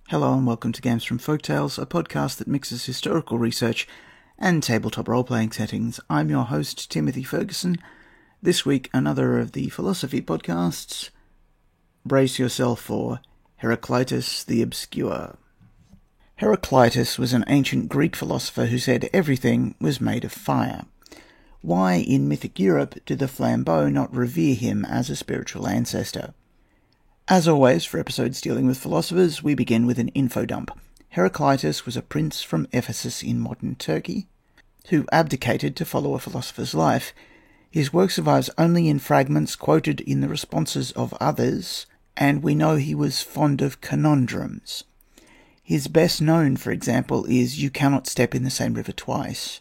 Hello and welcome to Games from Folktales, a podcast that mixes historical research and tabletop role-playing settings. I'm your host, Timothy Ferguson. This week, another of the philosophy podcasts. Brace yourself for Heraclitus the Obscure. Heraclitus was an ancient Greek philosopher who said everything was made of fire. Why, in mythic Europe, did the Flambeaux not revere him as a spiritual ancestor? As always, for episodes dealing with philosophers, we begin with an info dump. Heraclitus was a prince from Ephesus in modern Turkey, who abdicated to follow a philosopher's life. His work survives only in fragments quoted in the responses of others, and we know he was fond of conundrums. His best known, for example, is "You cannot step in the same river twice."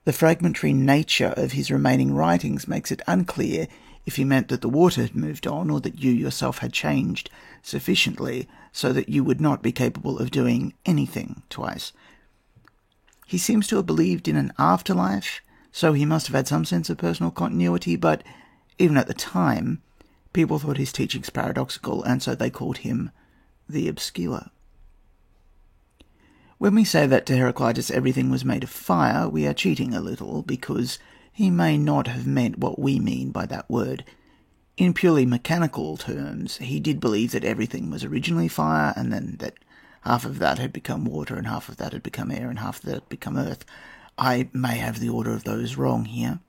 The fragmentary nature of his remaining writings makes it unclear if he meant that the water had moved on, or that you yourself had changed sufficiently so that you would not be capable of doing anything twice. He seems to have believed in an afterlife, so he must have had some sense of personal continuity, but even at the time, people thought his teachings paradoxical, and so they called him the Obscure. When we say that to Heraclitus everything was made of fire, we are cheating a little, because he may not have meant what we mean by that word. In purely mechanical terms, he did believe that everything was originally fire, and then that half of that had become water, and half of that had become air, and half of that had become earth. I may have the order of those wrong here.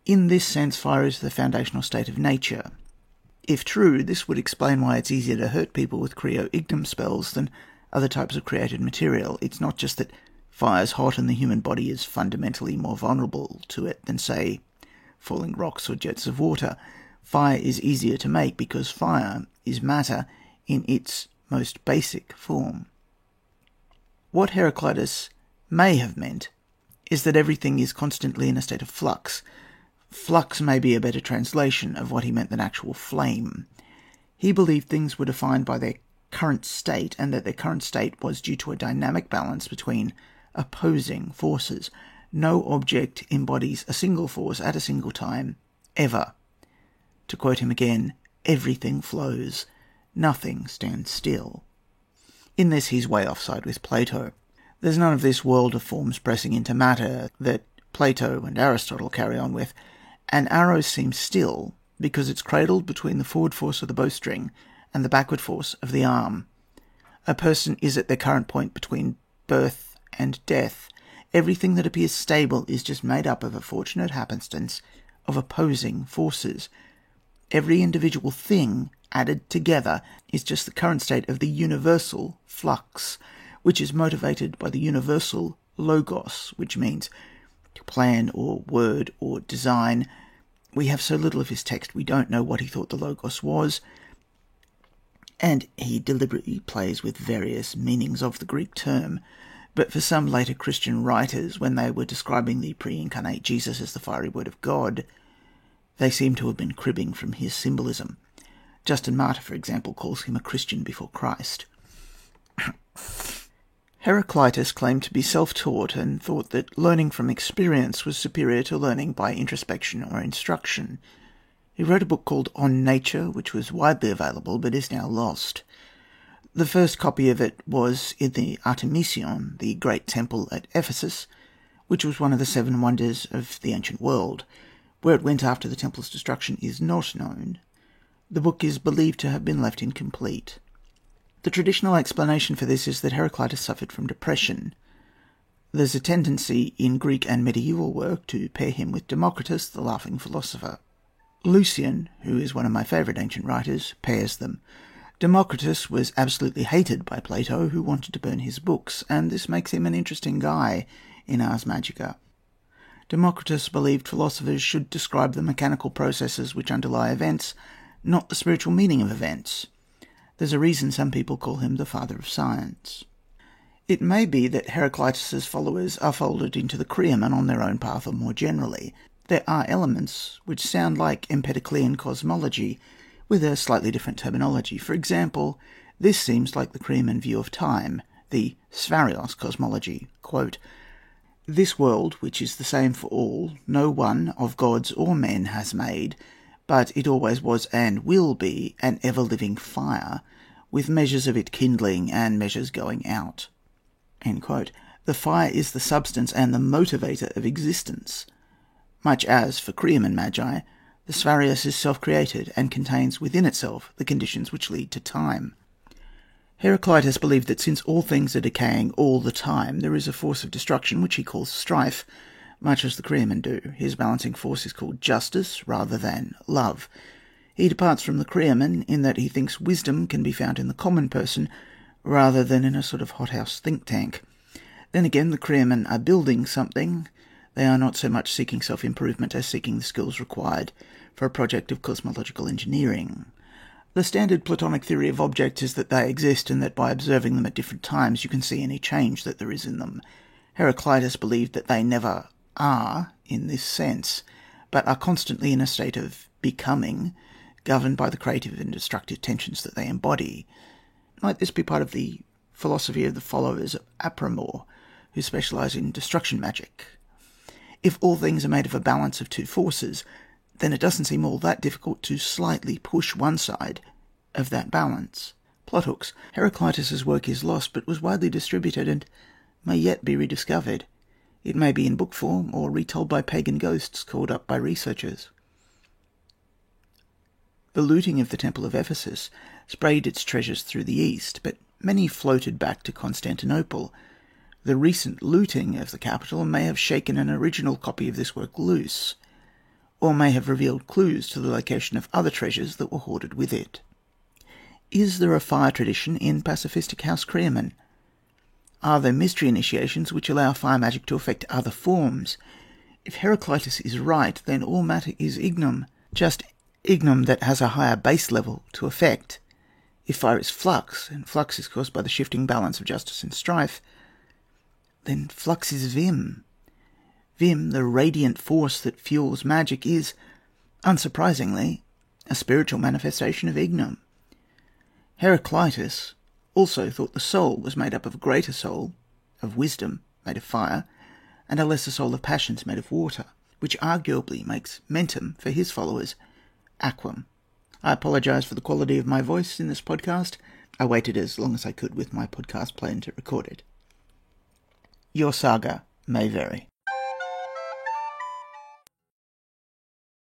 In this sense, fire is the foundational state of nature. If true, this would explain why it's easier to hurt people with creo ignem spells than other types of created material. It's not just that fire's hot and the human body is fundamentally more vulnerable to it than, say, falling rocks or jets of water. Fire is easier to make because fire is matter in its most basic form. What Heraclitus may have meant is that everything is constantly in a state of flux. Flux may be a better translation of what he meant than actual flame. He believed things were defined by their current state, and that their current state was due to a dynamic balance between opposing forces. No object embodies a single force at a single time, ever. To quote him again, everything flows, nothing stands still. In this, he's way offside with Plato. There's none of this world of forms pressing into matter that Plato and Aristotle carry on with. An arrow seems still because it's cradled between the forward force of the bowstring and the backward force of the arm. A person is at their current point between birth and death. Everything that appears stable is just made up of a fortunate happenstance of opposing forces. Every individual thing added together is just the current state of the universal flux, which is motivated by the universal logos, which means plan or word or design. We have so little of his text, we don't know what he thought the logos was, and he deliberately plays with various meanings of the Greek term. But for some later Christian writers, when they were describing the pre-incarnate Jesus as the fiery word of God, they seem to have been cribbing from his symbolism. Justin Martyr, for example, calls him a Christian before Christ. Heraclitus claimed to be self-taught and thought that learning from experience was superior to learning by introspection or instruction. He wrote a book called On Nature, which was widely available but is now lost. The first copy of it was in the Artemision, the great temple at Ephesus, which was one of the 7 wonders of the ancient world. Where it went after the temple's destruction is not known. The book is believed to have been left incomplete. The traditional explanation for this is that Heraclitus suffered from depression. There's a tendency in Greek and medieval work to pair him with Democritus, the laughing philosopher. Lucian, who is one of my favourite ancient writers, pairs them. Democritus was absolutely hated by Plato, who wanted to burn his books, and this makes him an interesting guy in Ars Magica. Democritus believed philosophers should describe the mechanical processes which underlie events, not the spiritual meaning of events. There's a reason some people call him the father of science. It may be that Heraclitus's followers are folded into the Creamen on their own path or more generally. There are elements which sound like Empedoclean cosmology, with a slightly different terminology. For example, this seems like the Creamen view of time, the Spharios cosmology. Quote, "This world, which is the same for all, no one of gods or men has made, but it always was and will be an ever-living fire, with measures of it kindling and measures going out." End quote. The fire is the substance and the motivator of existence, much as, for Cream Magi, the Spharios is self-created and contains within itself the conditions which lead to time. Heraclitus believed that since all things are decaying all the time, there is a force of destruction which he calls strife, much as the Creamen do. His balancing force is called justice rather than love. He departs from the Creamen in that he thinks wisdom can be found in the common person rather than in a sort of hothouse think tank. Then again, the Creamen are building something. They are not so much seeking self-improvement as seeking the skills required for a project of cosmological engineering. The standard Platonic theory of objects is that they exist and that by observing them at different times you can see any change that there is in them. Heraclitus believed that they never are in this sense, but are constantly in a state of becoming, governed by the creative and destructive tensions that they embody. Might this be part of the philosophy of the followers of Apramor, who specialize in destruction magic? If all things are made of a balance of two forces, then it doesn't seem all that difficult to slightly push one side of that balance. Plot hooks. Heraclitus's work is lost, but was widely distributed and may yet be rediscovered. It may be in book form or retold by pagan ghosts called up by researchers. The looting of the Temple of Ephesus sprayed its treasures through the east, but many floated back to Constantinople. The recent looting of the capital may have shaken an original copy of this work loose, or may have revealed clues to the location of other treasures that were hoarded with it. Is there a fire tradition in pacifistic House Creamen? Are there mystery initiations which allow fire magic to affect other forms? If Heraclitus is right, then all matter is ignum, just ignum that has a higher base level to affect. If fire is flux, and flux is caused by the shifting balance of justice and strife, then flux is vim. Vim, the radiant force that fuels magic, is, unsurprisingly, a spiritual manifestation of ignum. Heraclitus also thought the soul was made up of a greater soul of wisdom, made of fire, and a lesser soul of passions, made of water, which arguably makes mentum, for his followers, aquam. I apologize for the quality of my voice in this podcast. I waited as long as I could with my podcast playing to record it. Your saga may vary.